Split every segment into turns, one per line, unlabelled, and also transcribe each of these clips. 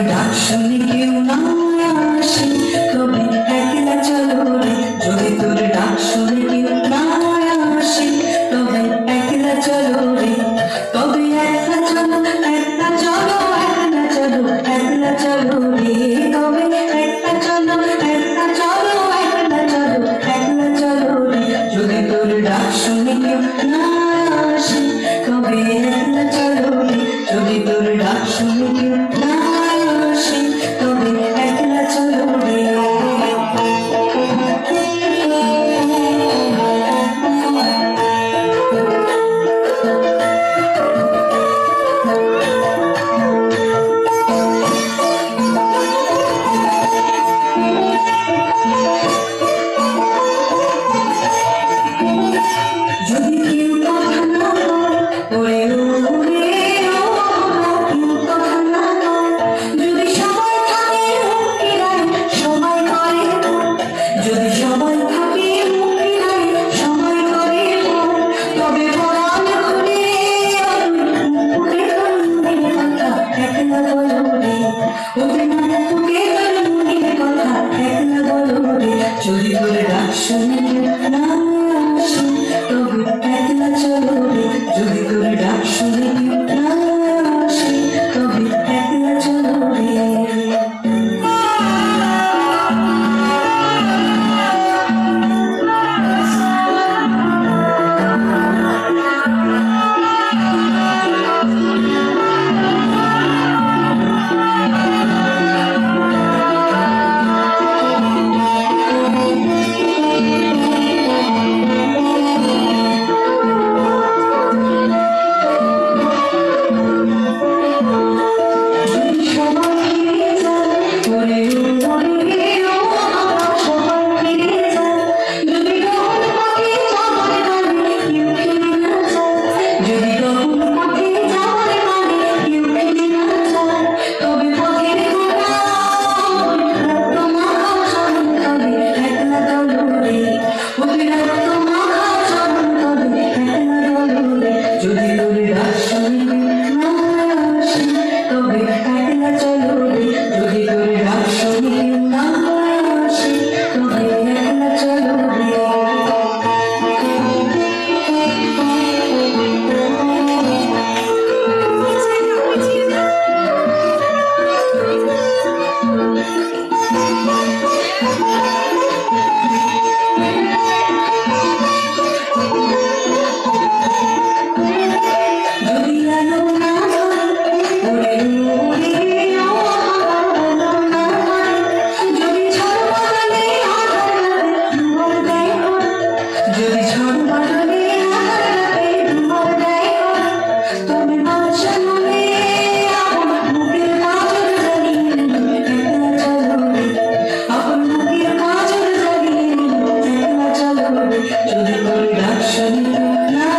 ডাক শুনে কেউ না আসে তবে একলা চলো রে, যদি তোর ডাক শুনে কেউ না আসে তবে একলা চলো রে, তবে একলা চলো একলা চলো একলা চলো একলা চলো রে, তবে একলা চলো একলা চলো একলা চলো একলা চলো রে, যদি তোর ডাক শুনে কেউ না আসে তবে একলা চলো রে, যদি তোর ডাক শুনে কেউ না আসে তবে একলা চলো রে। যদি কেউ কথা না বলে ওরে ও কেউ কথা না বলে, যদি সবাই থাকে মুখেরায় সবাই করে ভুল, যদি সবাই থাকে মুখেরায় সবাই করে ভুল, তবে পরাণ খুলে মুখে তোর মনের কথা একলা বলো রে, ওরে না মুখে তোর মনের কথা একলা বলো রে, যদি তোর ডাক শুনে না আসে তবে একলা চলো রে, যদি তোর ডাক শুনে না আসে তবে একলা চলো রে। যদি তোর ডাক শুনে না আসে তবে একলা চলো রে, যদি তোর ডাক শুনে না আসে তবে একলা চলো রে। যদি আলো না জ্বলে ওরে ও আলো না জ্বলে, যদি ঝড় বাদলে আধার রাতে ডুবর দেয় ঘর, যদি ঝড় বাদলে আধার রাতে ডুবর দেয় ঘর, তবে বাদশা নামে আপন মুখের কাজল জ্বালিয়ে একলা চলো রে, আপন মুখের কাজল জ্বালিয়ে একলা চলো রে, যদি তোর ডাক শুনে না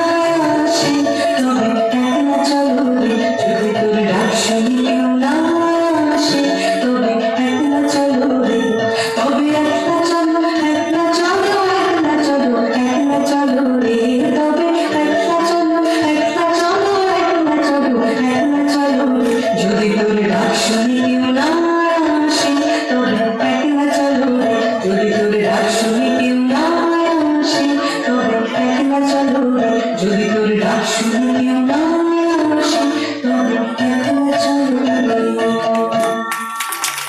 আসে তবে একলা চলো রে, যদি তোর ডাক শুনে না আসে তবে একলা চলো রে, তবে একলা চলো একলা চলো একলা চলো একলা চলো রে, তবে একলা চলো একলা চলো একলা চলো একলা চলো রে, যদি তোর ডাক শুনে না আসে তবে একলা চলো রে, যদি তোর ডাক শুনে না আসে তবে একলা চলো রে, যদি তোর ডাক শুনে